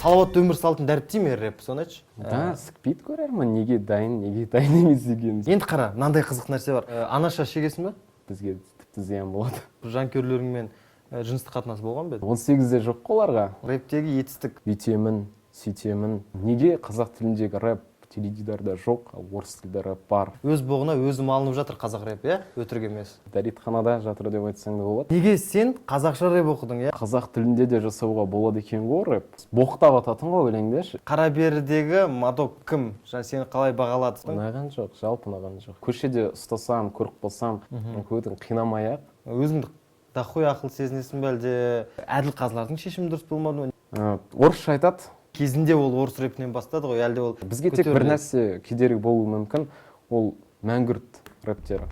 салауатты өмір салтын дәріптей ме рэп, соны айтшы? Да, сықпейді көрермін, неге дайын емес деген. Енді қара, мынандай қызық нәрсе бар. Анаша шегесің бе? Бізге тіпті зиян болады. Жанкүйерлеріңмен жыныстық қатынас болған ба еді? 18-де жоқ оларға. Рэптегі етістік. Бүйтемін, сөйтемін. Неге қазақ тіліндегі рэп теледидарда жоқ, ал орыс тілді рэп бар? Өз боғына өзі малынып жатыр қазақ рэп, иә? Өтірік емес. Дәретханада жатыр деп айтсаң да болады. Неге сен қазақша рэп оқыдың, иә? Қазақ тілінде де жасауға болады екен ғой рэп. Боқтап ататын ғой өлеңдеші. Қараберідегі Мадок кім? Сені қалай бағалады? Ұнаған жоқ, жалпы ұнаған жоқ. Көшеде ұстасам, көріп қалсам, көтін қинамай-ақ. Өзіңді дохуя ақыл сезінесің бе әлде әділ қазылардың шешімі дұрыс болмады ма? Орысша айтады. Кезінде ол орыс рэпінен бастады ғой, әлде ол бізге тек бір нәрсе кедергі болуы мүмкін, ол мәңгүрт рэптері.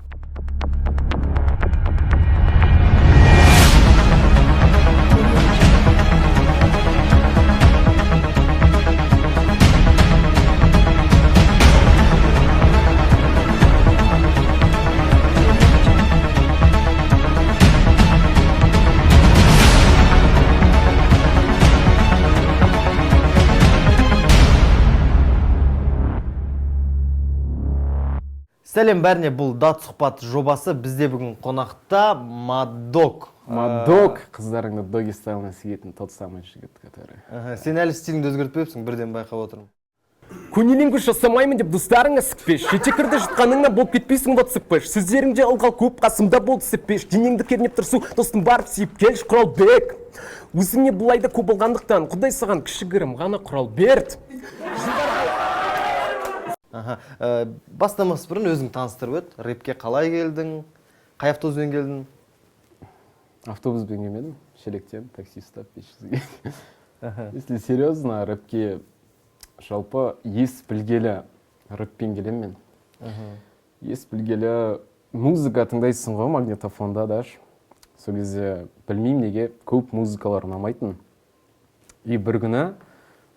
Сәлем бәріне, бұл дат сұхбат жобасы. Бізде бүгін қонақта Мадок. Мадок, қыздарыңды доги стайлына сигетін тот самый жігіт, который. Сен әлі стиліңді өзгертпепсің, бірден байқап отырмын. Көнелеңгіш жасамаймын деп достарыңа сықпеш. Жетекірді жұтқаныңна болып кетпейсің вот сықпеш. Сөздеріңде ылғал көп, қасымда болды сіппеш. Денеңді кернеп тұрсу, достың барып сүйіп келш, Құралбек. Өзіңе бұлайда көп болғандықтан, Құдай саған кішігірім ғана Құралберт. Бастамас бұрын өзің таныстырып өт. Рэпке қалай келдің? Қай автобуспен келдің? Автобуспен келмедім. Шелектен такси ұстап 500-ге. Если серьезно, рэпке жалпы ес білгелі рэппен келем мен. Ес білгелі музыка тыңдайсың ғой магнитофонда даш. Сол кезде білмеймін неге көп музыкалар ұнамайтын. И бір күні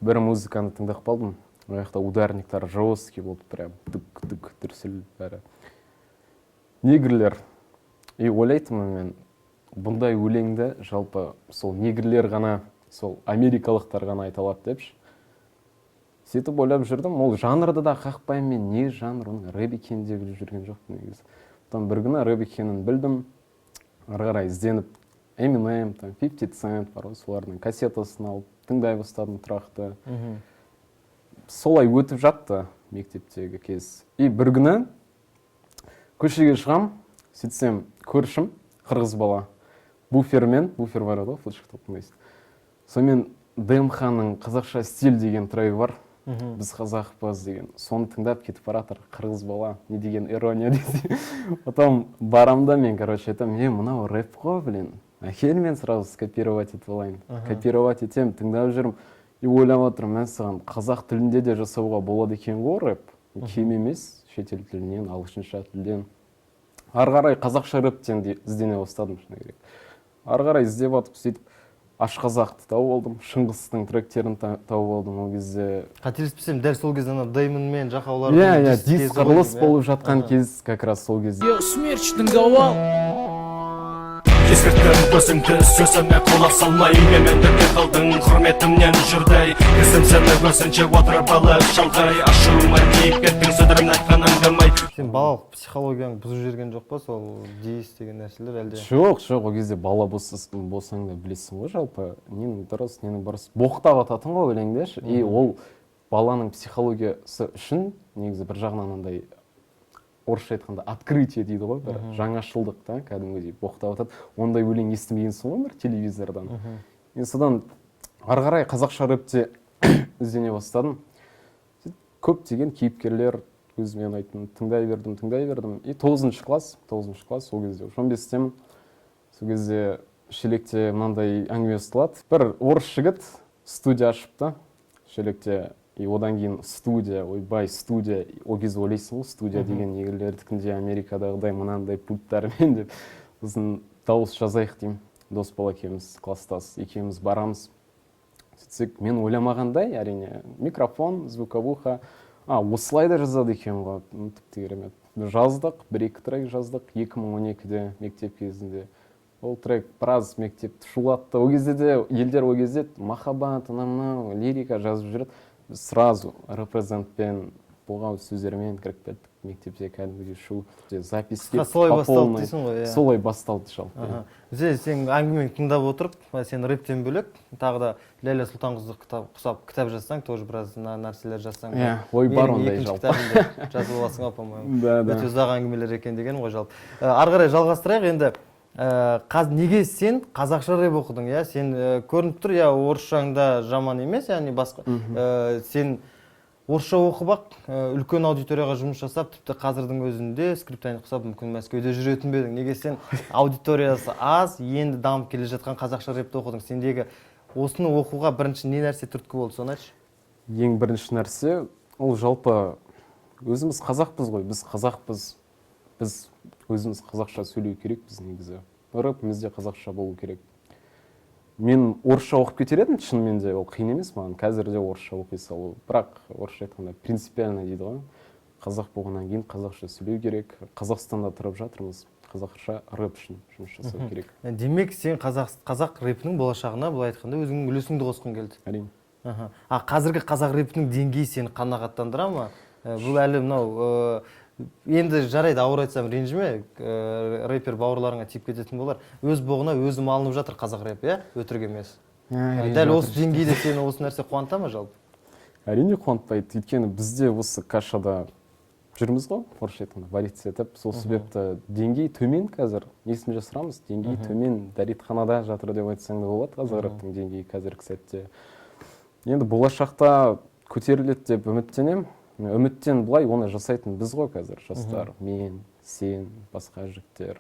бір музыканы тыңдап қалдым. Ол жақта ударниктар жесткий болды, прям дүк-дүк дүрсіл бәрі. Негрлер. И ойлайтынмын мен, бұндай өлеңді жалпы сол негрлер ғана, сол америкалықтар ғана айта алады депші. Сөйтіп ойлап жүрдім, ол жанрды да қақпаймын мен, не жанр, оның рэп екенін де біліп жүрген жоқпын негізі. Потом бір күні рэп екенін білдім, ары қарай ізденіп, Eminem, 50 Cent бар, солардың кассетасын алып, тыңдай бастадым тұрақты. Солай өтіп жатты мектептегі кез. И бір күні көшеге шығам, сөйтсем көршім қырғыз бала. Буфер бар еді, флешка тыңдайсың. Сонымен ДМХ-ның қазақша стиль деген трегі бар. Біз қазақпыз деген. Соны тыңдап кетіп баратыр қырғыз бала. Не деген ирония дейді. Потом барамда мен, айтам, мынау рэп қой, блин. Әкел мен сразу скопировать етіп алайын. Копировать етем, тыңдап жүрмін. И ойлап отырмын, мен саған қазақ тілінде де жасауға болады екен ғой рэп. Кем емес, шетел тілінен, ағылшынша тілден. Ары қарай қазақша рэптен іздене бастадым шыны керек. Ары қарай іздеп атып сөйтіп Ашқазақты тауып алдым, Шыңғыстың тректерін тауып алдым ол кезде. Қателеспесем, дәл сол кезде ана Даймон мен Жақаулар. Иә, диск құрылыс болып жатқан кез как раз сол кезде. Смерчтің гауал. Ескірттім көзіңді сөзіме құлақ салмай, мемендікке қалдың құрметімнен жүрдей. Кізім сені көзінше отырып алып шалғай, ашуыма дейіп кеттің сөдірімін айтқан аңдамай. Сен балалық психологияң бұзып жүрген жоқ па, сол дейіс деген нәрселер әлде? Жоқ, ол кезде бала болсаң да білесің ғой жалпы, ненің дұрыс, ненің бұрыс. Боқтап ататын ғой өлеңдеш, и ол баланың психологиясы үшін негізі бір жағынан андай орысша айтқанда открытие дейді ғой, бір жаңашылдық та, кәдімгідей боқтап атады. Ондай өлең естімегенсің ғой бір телевизордан. Мен содан ары қарай қазақша рэпте іздене бастадым. Көптеген кейіпкерлер өзіме ұнайтын, тыңдай бердім. И 9-шы класс, сол кезде 15-темін. Сол кезде Шелекте мынандай әңгіме естілады. Бір орыс жігіт студия ашыпты Шелекте. И одан кейін студия, ойбай студия, о кезде ойлайсың ғой, студия деген негрлердікінде Америкадағыдай мынандай пульттармен деп біздің дауыс жазайық деймін. Дос бала екеуміз, класстас, екеуміз барамыз. Сөйтсек, мен ойламағандай, әрине, микрофон, звуковуха, осылай да жазады екен ғой, тіпті керемет. Жаздық, 1-2 трек жаздық, 2012-де мектеп кезінде. ол трек біраз мектепті шулатты. Ол кезде де елдер ол кезде махаббат, анау лирика жазып жүреді. Біз сразу репрезентпен болған сөздермен кіріп кеттік. Мектепте кәдімгідей шу записке солай басталды дейсің ғой. Солай басталды жалпы. Сен әңгімені тыңдап отырып, сен рэптен бөлек, тағы да Ләйлә Сұлтанқызы құсап кітап жазсаң, тоже біраз нәрселер жазсаң. Ой бар ондай жалпы. жалпы. Жазып аласың, по-моему. Да. Өте ұзақ әңгімелер екен деген ғой жалпы. Ары қарай жалғастырайық енді. Неге сен қазақша рэп оқыдың, иә? Сен көрініп тұр, иә, орысшаңда жаман емес, яғни басқа. Сен орысша оқып-ақ, үлкен аудиторияға жұмыс жасап, тіпті қазірдің өзінде скриптонит құсап, мүмкін Мәскеуде жүретін бе едің? Неге сен аудиториясы аз, енді дамып келе жатқан қазақша рэпті оқыдың? Сендегі осыны оқуға бірінші не нәрсе түрткі болды, соны айтшы? Ең бірінші нәрсе, ол жалпы өзіміз қазақпыз ғой, біз қазақпыз. Біз өзіміз қазақша сөйлеу керекпіз негізі. Рэпіміз де қазақша болу керек. Мен орысша оқып кетер едім, шынымен де ол қиын емес маған. Қазір де орысша оқи салу. Бірақ орысша айтқанда принципиально дейді ғой. Қазақ болғаннан кейін қазақша сөйлеу керек. Қазақстанда тұрып жатырмыз. Қазақша рэп үшін жұмыс жасау керек. Демек, сен қазақ рэпінің болашағына былай айтқанда өзіңнің үлесіңді қосқың келді. Әрине. Қазіргі қазақ рэпінің деңгейі сені қанағаттандыра ма? Бұл әлі мынау енді жарайды, ауыр айтсам ренжіме, рэпер бауырларыңа тиіп кететін болар. Өз боғына өзі малынып жатыр қазақ рэп, иә? Өтірік емес. Дәл осы деңгейде сені осы нәрсе қуанта ма жалпы? Әрине қуантпайды. Өйткені бізде осы кашада жүрміз ғой, орысша айтқанда вариться етіп, сол себепті деңгей төмен қазір. Несін жасырамыз? Деңгей төмен, дәретханада жатыр деп айтсаң да болады қазақ рэптің деңгейі қазіргі сәтте. Енді болашақта көтеріледі деп үміттенемін. Үміттен былай оны жасайтын біз ғой қазір, жастар, мен, сен, басқа жігіттер.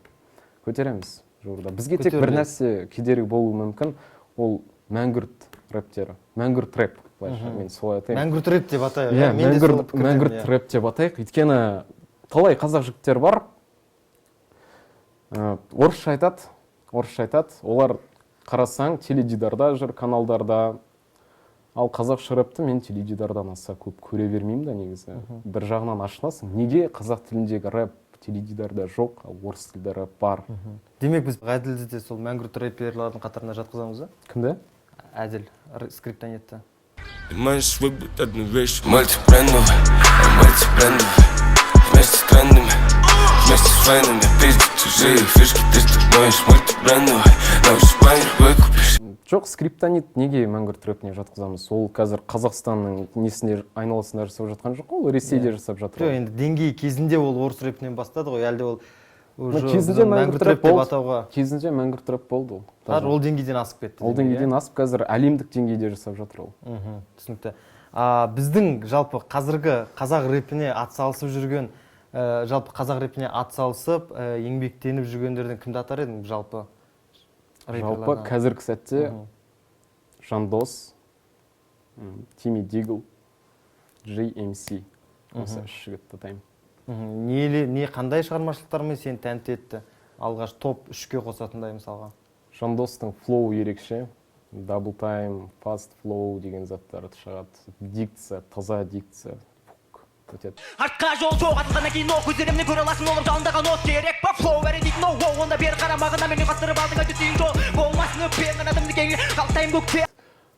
Көтереміз жуырда. Бізге тек бір нәрсе кедергі болуы мүмкін, ол мәңгүрт рэптері. Мәңгүрт рэп, былайша, мен солай атайын. Мәңгүрт рэп деп атайық. Мәңгүрт рэп деп атайық. Өйткені талай қазақ жігіттер бар, орысша айтады, олар қарасаң теледидарда жүр, каналдарда. Ал қазақша рэпті мен теледидардан аса көп көре бермеймін да негізі. Бір жағынан ашынасың, неге қазақ тіліндегі рэп теледидарда жоқ, ал орыс тілді рэп бар. Демек біз Ғаділді де сол мәңгүрт рэперлердің қатарына жатқызамыз ба? Кімді? Әділ, скриптонитті. Ты можешь выбрать одну вещь, мультибрендовую, вместе с трендами, вместе с войнами, пиздить чужие фишки, ты становишься мультибрендовой, но уж баннер выкупишь. Жоқ, скриптонит неге мәңгүрт рэпіне жатқызамыз? Ол қазір Қазақстанның несіне айналасында жасап жатқан жоқ, ол Ресейде жасап жатыр. Жоқ, енді деңгей кезінде ол орыс рэпінен бастады ғой, әлде ол кезінде мәңгүрт рэп деп атауға. Кезінде мәңгүрт рэп болды ол. Ол деңгейден асып кетті. Ол деңгейден асып, қазір әлемдік деңгейде жасап жатыр ол. Түсінікті. Біздің жалпы қазіргі қазақ рэпіне атсалысып жүрген, жалпы қазақ рэпіне атсалысып, еңбектеніп жүргендерден кімді атар едің жалпы? Жалпы қазіргі сәтте Жандос, Тими Дигл, JMC осы үш жігітті атаймын. Не қандай шығармашылықтармен сені тәнті етті? Алғаш топ 3-ке қосатындай мысалға. Жандостың флоу ерекше, дабл тайм, фаст флоу деген заттары шығады. Дикция, таза дикция. Артқа жол жоқ, атылғаннан кейін оқ көздерімнен көре аласың, олар жалындаған от керек па? Флоу әрі дейтін оу, онда бері қарамағына менің қастырып алдыңа түсейін жол. Болмасын өппен қанатымды кеңе, қалтайым көкте.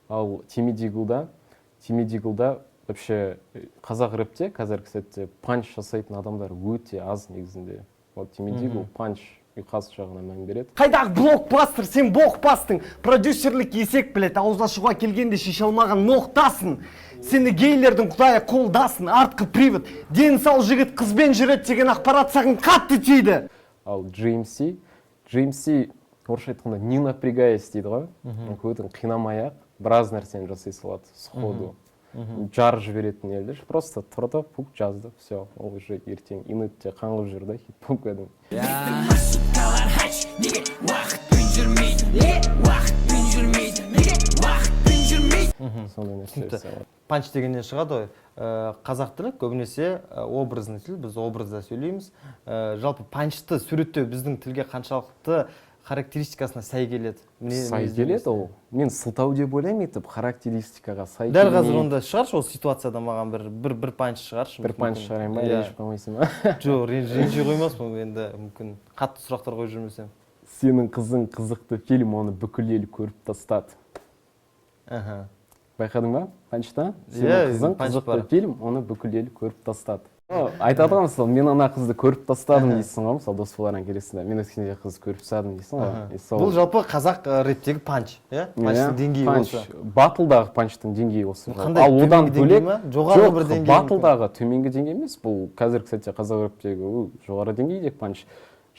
Ал Тими Диглда вообще қазақ рэпте қазіргі сәтте панч жасайтын адамдар өте аз негізінде. Вот Тими Дигл панч ұйқас жағына мән береді. Қайдағы блокбастер, сен боқпастың. Продюсерлік есек білет, ауызға шығуға келгенде шеше алмаған ноқтасын. Сені гейлердің құдайы қолдасын, артқы привод. Дені сау жігіт қызбен жүреді деген ақпарат саған қатты тиді. Ал JMC орысша айтқанда не напрягаясь дейді ғой. Көтің қинамай-ақ біраз нәрсені жасай салады сходу. Жар жіберетін елдер. Просто тұрды, пук жазды, все. Ол уже ертең инетте қаңғып жүрді, хит-поп кәдің. Сондай нәрсе жасалады. Панч дегеннен шығады ғой. Қазақ тілі көбінесе образный тіл, біз образда сөйлейміз. Жалпы панчты суреттеу біздің тілге қаншалықты характеристикасына сай келеді. Сай келеді ол. Мен сылтау деп ойлаймын етіп, характеристикаға сай келмей. Дәл қазір онда шығаршы ол ситуацияда маған бір панч шығаршы. Бір панч шығарайын ба, ренжіп қалмайсың ба? Жоқ, ренжи қоймаспын енді мүмкін қатты сұрақтар қойып жүрмесем. Сенің қызың қызықты фильм, оны бүкіл ел көріп тастады. Байқадың ба? Панчта? Сенің қызың қызықты фильм, оны бүкіл ел көріп тастады. Айтады ғой, мысалы, мен ана қызды көріп тастадым дейсің ғой, мысалы, дос боларың келесің, мен өткенде қыз көріп тастадым дейсің ғой. Бұл жалпы қазақ рэптегі панч, иә? Панчтың деңгейі осы. Батылдағы панчтың деңгейі осы. Қандай төменгі деңгей ма? Жоғары бір деңгей? Батылдағы төменгі деңгей емес, бұл қазір, кстати, қазақ рэптегі жоғары деңгейдегі панч.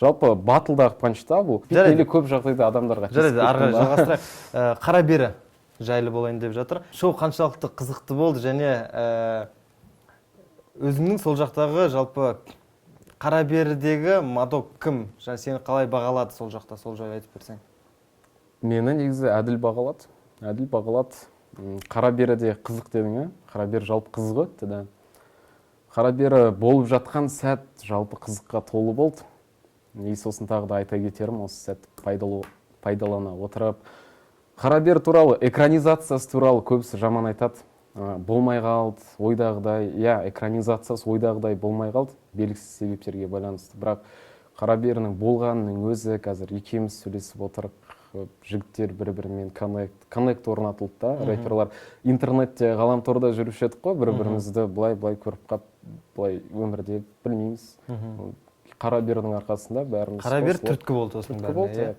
Жалпы батылдағы панчта бұл или көп жағдайда адамдарға жарайды, ары қарай жалғастырайық. Қара бері жайлы болайын деп жатыр. Шоу қаншалықты қызықты болды және өзіңнің сол жақтағы жалпы қара берідегі мадок кім? Және сені қалай бағалады сол жақта, сол жайлы айтып берсең. Мені негізі әділ бағалады. Әділ бағалады. Қара беріде қызық дедің, ә? Қара бері жалпы қызығы өтті. Қара бері болып жатқан сәт жалпы қызыққа толы болды. Сосын тағы да айта кетерім, осы сәт пайдалана отырып. Қара бері туралы, экранизациясы туралы көбісі жаман айтады. Болмай қалды, ойдағыдай, экранизациясы ойдағыдай болмай қалды, белгісіз себептерге байланысты. Бірақ қара берінің болғанының өзі қазір екеуміз сөйлесіп отырып, жігіттер бір-бірімен коннект орнатылды да, рэперлар интернетте, ғаламторда жүруші едік қой, бір-бірімізді былай көріп қап, былай өмірде білмейміз. Қара бердің арқасында бәріміз қара бер түрткі болды осының бәріне.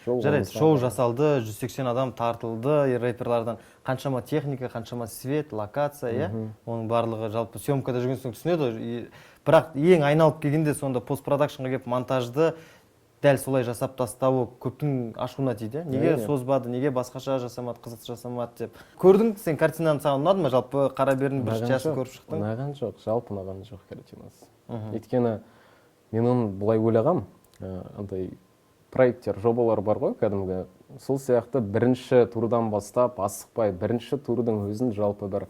Жарайды, шоу жасалды, 180 адам тартылды, рэперлардан қаншама техника, қаншама свет, локация, оның барлығы жалпы съемкада жүрген соң түсінеді. Бірақ ең айналып келгенде сонда постпродакшнға келіп монтажды дәл солай жасап тастауы көптің ашуына тиді. Неге созбады, неге басқаша жасамады, қызықты жасамады деп. Көрдің, сен картинаны саған ұнады ма? Жалпы қара бердің бірінші жасын көріп шықтың? Ұнаған жоқ, жалпы ұнаған жоқ картинасы. Өйткені мен оны былай ойлағам, андай проекттер, жобалар бар ғой, кәдімгі. Сол сияқты бірінші турдан бастап, асықпай, бірінші турдың өзін жалпы бір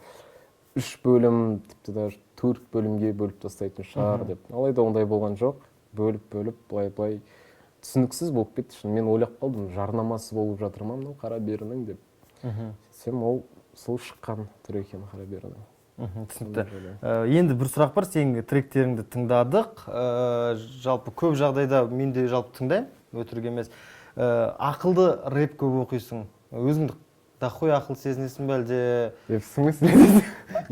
3 бөлім, тіпті даже 4 бөлімге бөліп тастайтын шығар деп. Алайда ондай болған жоқ. Бөліп, былай түсініксіз болып кетті. Мен ойлап қалдым, жарнамасы болып жатыр ма мынау қара берінің деп. Сен ол сол шыққан түр екен қара берінің. Түсінікті. Енді бір сұрақ бар, сенің тректеріңді тыңдадық. Жалпы көп жағдайда мен де жалпы тыңдаймын, өтірік емес. Ақылды рэп көп оқисың. Өзіңді дохуй ақыл сезінесің бе әлде? В смысле?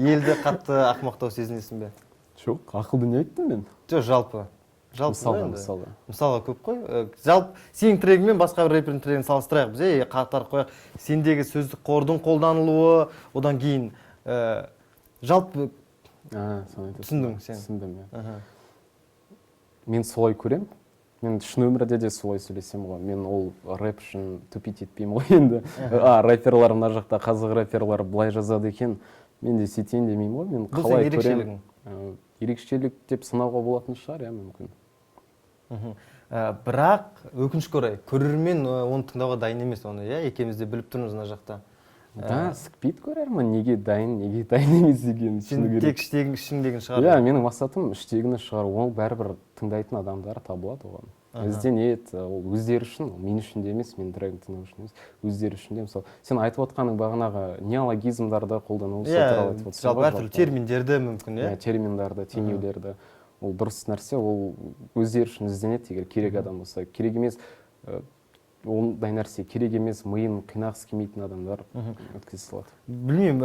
Елді қатты ақымақтау сезінесің бе? Жоқ, ақылды не айттым мен? Жоқ, жалпы. Мысалға көп қой. Жалпы сенің трегімен басқа бір рэпердің трегін салыстырайық біз, қатар қояйық. Сендегі сөздік қордың қолданылуы, одан кейін жалпы түсіндің сен? Түсіндім, мен солай көрем. Мен шын өмірде де солай сөйлесем ғой. Мен ол рэп үшін тупить етпеймін ғой енді. Рэперлар мына жақта, қазақ рэперлар былай жазады екен. Мен де сөйтейін демеймін ғой. Мен қалай көрем? Ерекшелік деп сынауға болатын шығар, мүмкін. Бірақ өкінішке орай, көрермен оны тыңдауға дайын емес оны, екеуміз де біліп тұрмыз мына жақта. Да, сықпейді көрермен, неге дайын емес деген түсіну керек. Сен тек ішіңдегін шығар. Менің мақсатым іштегіні шығар, ол бәрібір тыңдайтын адамдар табылады оған. Ізденеді, ол өздері үшін, мен үшін де емес, мен трегін тыңдау үшін емес, өздері үшін де. Мысалы, сен айтып отқаның бағанағы неологизмдарды қолдану, жалпы әртүрлі терминдерді мүмкін, терминдарды, теңеулерді. Ол дұрыс нәрсе, ол өздері үшін ізденеді, егер керек адам болса. Керек емес, ондай нәрсе керек емес, миын қинағысы келмейтін адамдар өткізе салады. Білмеймін,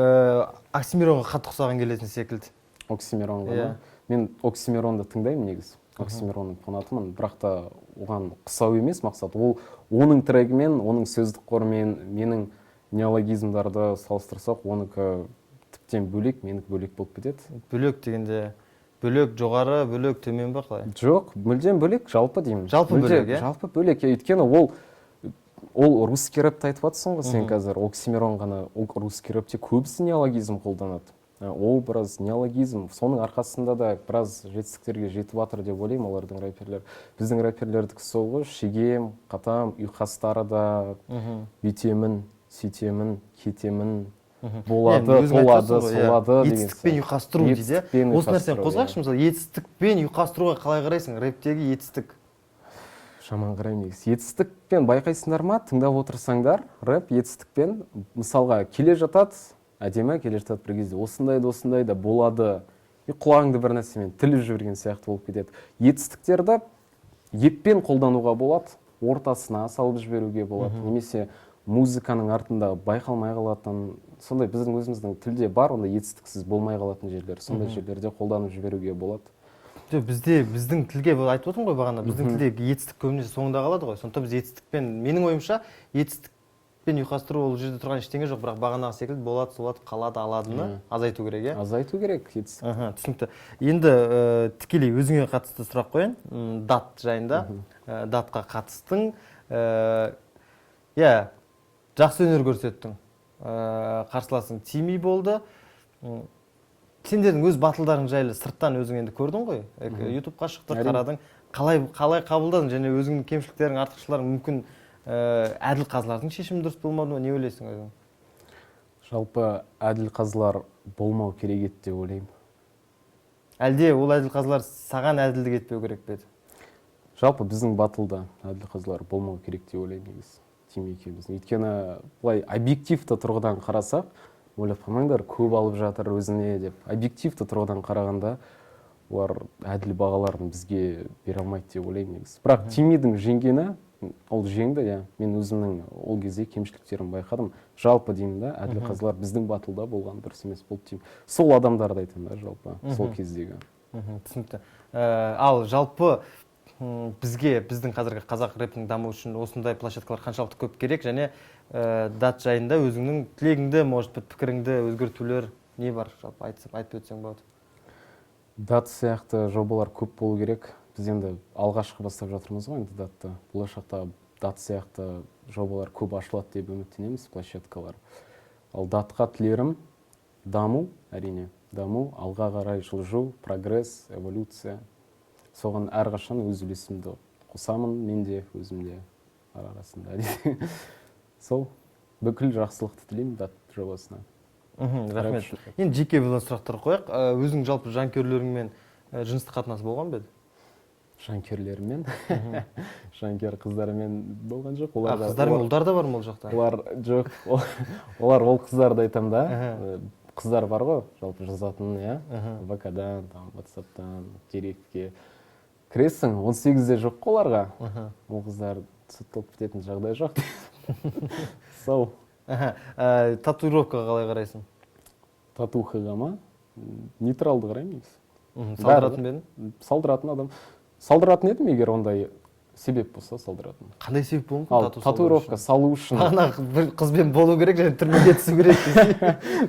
Оксимиронға қатты ұқсаған келетін секілді. Оксимиронға ма? Мен Оксимиронды тыңдаймын негізі. Оксимиронның фанатымын, бірақ та оған қысау емес мақсат. Ол оның трегімен, оның сөздік қорымен, менің неологизмдарды салыстырсақ, оныкі тіптен бөлек, менікі бөлек болып кетеді. Бөлек дегенде бөлек жоғары, бөлек төмен ба қалай? Жоқ, мүлдем бөлек, жалпы деймін. Жалпы бөлек, Жалпы бөлек, өйткені ол русский рэпті айтып жатсың ғой сен қазір, Оксимирон ғана русский рэпте көбісі неологизм қолданады. Ол біраз неологизм, соның арқасында да біраз жетістіктерге жетіп жатыр деп ойлаймын олардың рэперлер. Біздің рэперлердікі сол ғой, шегем, қатам, ұйқастары да, бүйтемін, сөйтемін, кетемін, болады, солады деген. Етістікпен ұйқастыру дейді. Осы нәрсені қозғайықшы, мысалы, етістікпен ұйқастыруға қалай қарайсың? Рэптегі етістік. Жаман қараймын негізі. Етістікпен байқайсыңдар ма? Тыңдап отырсаңдар, рэп етістікпен, мысалға, келе жатады, әдемі келе жатады бір кезде. Осындай да болады. Құлағыңды бір нәрсемен тіліп жіберген сияқты болып кетеді. Етістіктерді еппен қолдануға болады. ортасына салып жіберуге болады, немесе музыканың артында байқалмай қалатын, сондай біздің өзіміздің тілде бар, ондай етістіксіз болмай қалатын жерлер, сондай жерлерде қолданып жіберуге болады. Біздің тілге айтып отырмын ғой бағана, біздің тілде етістік көбінесе соңында қалады ғой. Сондықтан біз етістікпен, менің ойымша, етістікпен ұйқастыру ол жерде тұрған ештеңе жоқ, бірақ бағанағы секілді болады, солады, қалады, аладыны азайту керек, иә? Азайту керек етістік. Түсінікті. Енді тікелей өзіңе қатысты сұрақ қояйын, дат жайында. Датқа қатыстың, жақсы өнер көрсеттің, қарсыласың тимей болды. Сендердің өз батылдарың жайлы сырттан өзің енді көрдің ғой, ютубқа шықты, қарадың, қалай қабылдадың, және өзіңнің кемшіліктерің, артықшыларың мүмкін әділ қазылардың шешімі дұрыс болмады ма, не ойлайсың өзің? Жалпы әділ қазылар болмау керек еді деп ойлаймын. Әлде ол әділ қазылар саған әділдік етпеу керек пе еді? Жалпы біздің батылда әділ қазылар болмау керек деп ойлаймын негізі, тимей екеуміздің. Өйткені былай объективті тұрғыдан қарасақ, ойлап қалмаңдар, көп алып жатыр өзіне деп. Объективті тұрғыдан қарағанда, олар әділ бағаларын бізге бере алмайды деп ойлаймын негізі. Бірақ Тимидің жеңгені, ол жеңді, иә. Мен өзімнің ол кезде кемшіліктерін байқадым. Жалпы деймін да, әділ қазылар біздің батылда болған дұрыс емес болды деймін. Сол адамдарды айтамын да, жалпы, сол кездегі. Түсінікті. Ал жалпы біздің қазіргі қазақ рэпінің дамуы үшін осындай площадкалар қаншалықты көп керек, және дат жайында өзіңнің тілегіңді, может быть, пікіріңді өзгертулер не бар, жалпы айтып өтсең болады? Дат сияқты жобалар көп болу керек. Біз енді алғашқы бастап жатырмыз ғой, енді датты. Болашақта дат сияқты жобалар көп ашылады деп үміттенеміз, площадкалар. Ал датқа тілерім даму, әрине, даму, алға қарай жылжу, прогресс, эволюция. Соған әрқашан өз үлесімді қосамын, мен де, өзім де арасында. Сол, бүкіл жақсылықты тілеймін дат жобасына. Рахмет. Енді жеке білген сұрақтар қояқ. Өзің жалпы жанкүйерлеріңмен жыныстық қатынас болған бе еді? Жанкүйерлермен? Жанкүйер қыздармен болған жоқ. Қыздар мен ұлдар да бар ма ол жақта? Олар жоқ. Олар ол қыздарды айтам да. Қыздар бар ғой, жалпы жазатын, иә? ВК-дан, WhatsApp-тан, директке. Кіресің, 18-де жоқ қоларға. Ол қыздар сотталып кететін жағдай жоқ. Сол. Татуировкаға қалай қарайсың? Татухаға ма? Нейтралды қараймын. Салдыратын бе едің? Салдыратын адам. Салдыратын едім, егер ондай себеп болса салдыратын. Қандай себеп болу мүмкін? Татуировка салу үшін. Ана бір қызбен болу керек, және түрмеге түсу керек.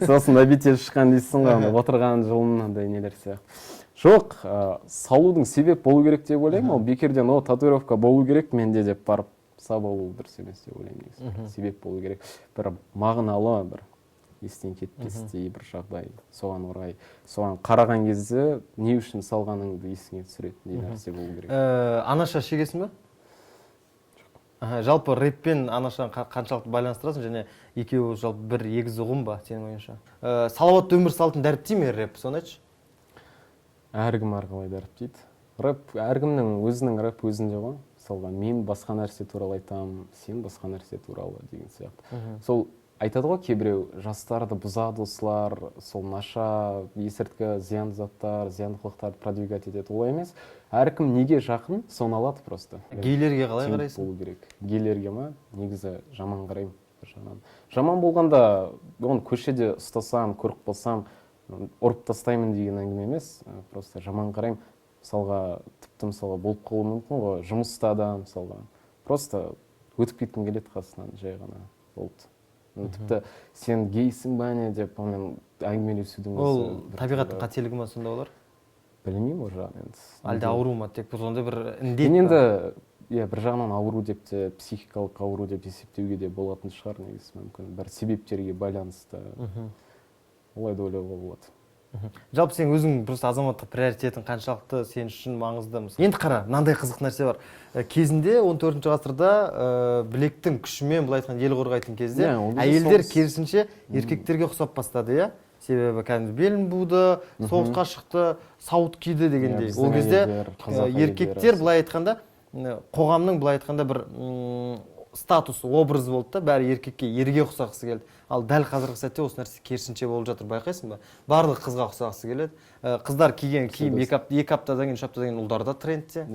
Сосын обитель шыққан дейсің ғой, отырған жылынандай нелер сияқты. Жоқ, салудың себеп болу керек деп ойлаймын. Ол бекерден татуировка болу керек менде деп барып сабалу дұрыс емес деп ойлаймын. Себеп болу керек. Бір мағыналы, бір естен кетпестей бір жағдай, соған орай, соған қараған кезде не үшін салғаныңды есіңе түсіретіндей нәрсе болу керек. Анаша шегесің бе? Жалпы рэппен анашаны қаншалықты байланыстырасың, және екеуі жалпы бір егіз ұғым ба сенің ойыңша? Салауатты өмір салтын дәріптей ме рэп, соны айтшы? Әркім әрқалай дәріптейді. Рэп, әркімнің өзінің рэп өзінде ғой. Мысалға, мен басқа нәрсе туралы айтамын, сен басқа нәрсе туралы деген сияқты. Сол айтады ғой кейбіреу, жастарды бұзады осылар, сол наша, есірткі, зиян заттар, зиян қылықтарды продвигать етеді. Олай емес. Әркім неге жақын, соны алады просто. Гейлерге қалай қарайсың? Гейлерге ма? Негізі жаман қараймын. Жаман болғанда, оны көшеде ұстасам, көріп қалсам, ұрып тастаймын деген әңгіме емес. Просто жаман қараймын. Мысалға, тіпті мысалға болып қалуы мүмкін ғой, жұмыста да мысалға. Просто өтіп кеткім келеді қасынан, жай ғана болды. Тіпті сен гейсің ба не деп онымен әңгімелесудің ол табиғаттың қателігі ма сонда олар? Білмеймін ол жағын енді. Әлде ауру ма, тек сондай бір індет па? Енді бір жағынан ауру деп те, психикалық ауру деп есептеуге де болатын шығар негізі мүмкін. Бір себептерге байланысты. Олай да ойлауға болады. Жалпы сен өзің просто азаматтық приоритетің қаншалықты сен үшін маңызды. Енді қара, мынандай қызық нәрсе бар. Кезінде 14-ші ғасырда білектің күшімен былай айтқан ел қорғайтын кезде әйелдер керісінше еркектерге ұқсап бастады, иә? Себебі кәдімгі белін буды, соғысқа шықты, сауыт киді дегендей. Ол кезде еркектер былай айтқанда, қоғамның былай айтқанда бір статус образ болды да, бәрі еркекке ерге ұқсағысы келді. Ал дәл қазіргі сәтте осы нәрсе керісінше болып жатыр, байқайсың ба? Барлығы қызға ұқсағысы келеді. Қыздар киген киім 2 аптадан кейін 3 аптадан кейін ұлдар да трендте.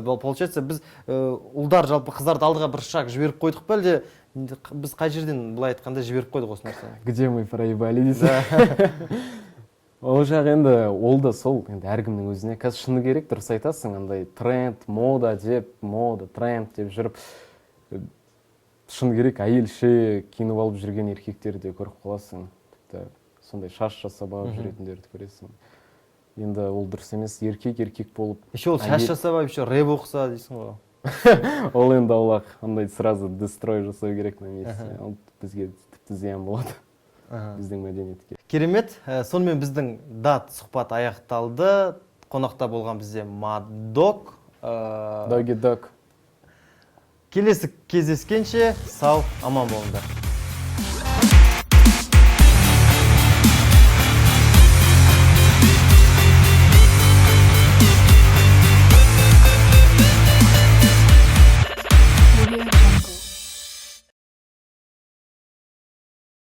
Получается біз ұлдар жалпы қыздарды алдыға бір шаг жіберіп қойдық па, әлде біз қай жерден былай айтқанда жіберіп қойдық осы нәрсені? Где мы проебали дейсің? Ол жақ енді ол да сол, енді әркімнің өзіне. Қазір шыны керек, дұрыс айтасың, андай тренд, мода, тренд деп жүріп, шыны керек, әйелше киініп алып жүрген еркектерді көріп қаласың. Тіпті сондай шаш жасап алып жүретіндерді көресің. Енді ол дұрыс емес, еркек болып. Еще ол шаш жасап алып, еще рэп оқыса дейсің ғой. Ол енді аулақ, андай сразу дестрой жасау керек на месте. Ол бізге тіпті зиян болады. Біздің мәдениетке. Керемет. Сонымен біздің дат сұхбат аяқталды. Қонақта болған бізде Маддог. Доги Дог. Келесі кездескенше сау, аман болыңдар. Audio Jungle.